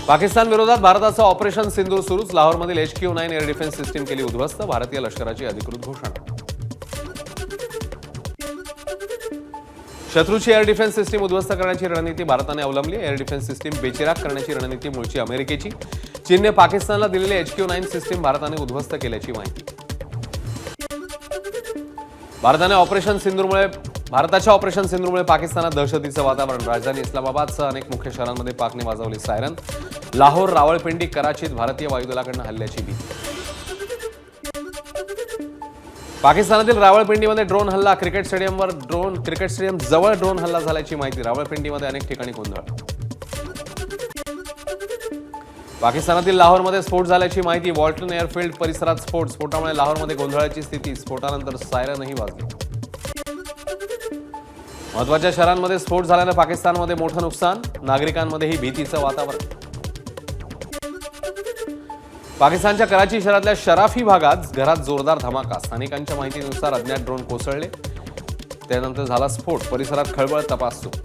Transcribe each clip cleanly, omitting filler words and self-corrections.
पाकिस्तान विरोधात भारताचं ऑपरेशन सिंदूर सुरूच. लाहोरमधील HQ-9 एअर डिफेन्स सिस्टीम केली उद्ध्वस्त. भारतीय लष्कराची अधिकृत घोषणा. शत्रूची एअर डिफेन्स सिस्टीम उद्ध्वस्त करण्याची रणनीती भारताने अवलंबली. एअर डिफेन्स सिस्टीम बेचिराख करण्याची रणनीती मूळची अमेरिकेची. चीनने पाकिस्तानला दिलेली HQ-9 सिस्टीम भारताने उद्ध्वस्त केल्याची माहिती. भारताच्या ऑपरेशन सिंदूरमुळे पाकिस्तानात दहशतीचं वातावरण. राजधानी इस्लामाबादसह अनेक मुख्य शहरांमध्ये पाकने वाजवली सायरन. लाहोर, रावळपिंडी, कराचीत भारतीय वायुदलाकडून हल्ल्याची भीती. पाकिस्तानातील रावळपिंडीमध्ये ड्रोन हल्ला. क्रिकेट स्टेडियम जवळ ड्रोन हल्ला झाल्याची माहिती. रावळपिंडीमध्ये अनेक ठिकाणी गोंधळ. पाकिस्तानातील लाहोरमध्ये स्फोट झाल्याची माहिती. वॉल्टन एअरफील्ड परिसरात स्फोटामुळे लाहोरमध्ये गोंधळाची स्थिती. स्फोटानंतर सायरनही वाजली. महत्त्वाच्या शहरांमध्ये स्फोट झाल्यानं पाकिस्तानमध्ये मोठं नुकसान. नागरिकांमध्येही भीतीचं वातावरण. पाकिस्तानच्या कराची शहरातल्या शराफी भागात घरात जोरदार धमाका. स्थानिकांच्या माहितीनुसार अज्ञात ड्रोन कोसळले, त्यानंतर झाला स्फोट. परिसरात खळबळ, तपास सुरू.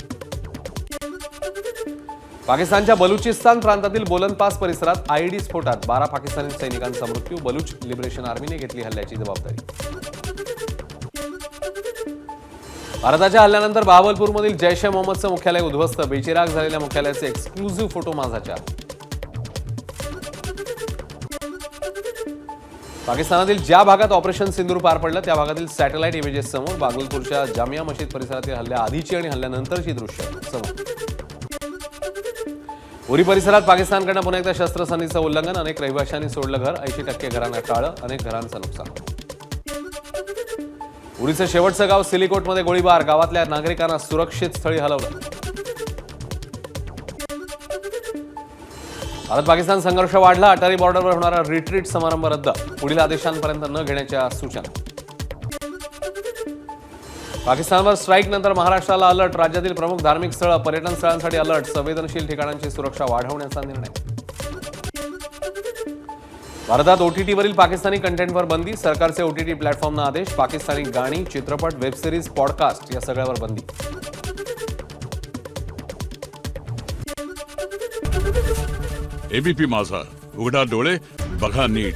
पाकिस्तानच्या बलुचिस्तान प्रांतातील बोलन पास परिसरात IED स्फोटात 12 पाकिस्तानी सैनिकांचा मृत्यू. बलूच लिबरेशन आर्मीने घेतली हल्ल्याची जबाबदारी. भारताच्या हल्ल्यानंतर बहावलपूरमधील जैश ए मोहम्मदचं मुख्यालय उद्ध्वस्त. बेचिराख झालेल्या मुख्यालयाचे एक्सक्लुझिव्ह फोटो माझाच्या. पाकिस्तानातील ज्या भागात ऑपरेशन सिंदूर पार पडलं त्या भागातील सॅटेलाइट इमेजेस समोर. बागलपूरच्या जामिया मशीद परिसरातील हल्ल्या आधीची आणि हल्ल्यानंतरची दृश्य समोर. उरी परिसरात पाकिस्तानकडनं पुन्हा एकदा शस्त्रसंधीचं उल्लंघन. अनेक रहिवाशांनी सोडलं घर. 80% घरांना टाळं. अनेक घरांचं नुकसान. उरीचं शेवटचं गाव सिलिकोटमध्ये गोळीबार. गावातल्या नागरिकांना सुरक्षित स्थळी हलवलं. भारत पाकिस्तान संघर्ष वाढला. अटारी बॉर्डरवर होणारा रिट्रीट समारंभ रद्द. पुढील आदेशांपर्यंत न घेण्याच्या सूचना. पाकिस्तानवर स्ट्राईक नंतर महाराष्ट्राला अलर्ट. राज्यातील प्रमुख धार्मिक स्थळं, पर्यटन स्थळांसाठी अलर्ट. संवेदनशील ठिकाणांची सुरक्षा वाढवण्याचा निर्णय. भारतात OTTवरील पाकिस्तानी कंटेंटवर बंदी. सरकारचे OTT प्लॅटफॉर्मना आदेश. पाकिस्तानी गाणी, चित्रपट, वेबसिरीज, पॉडकास्ट या सगळ्यावर बंदी. ABP माझा, उघडा डोळे बघा नीट.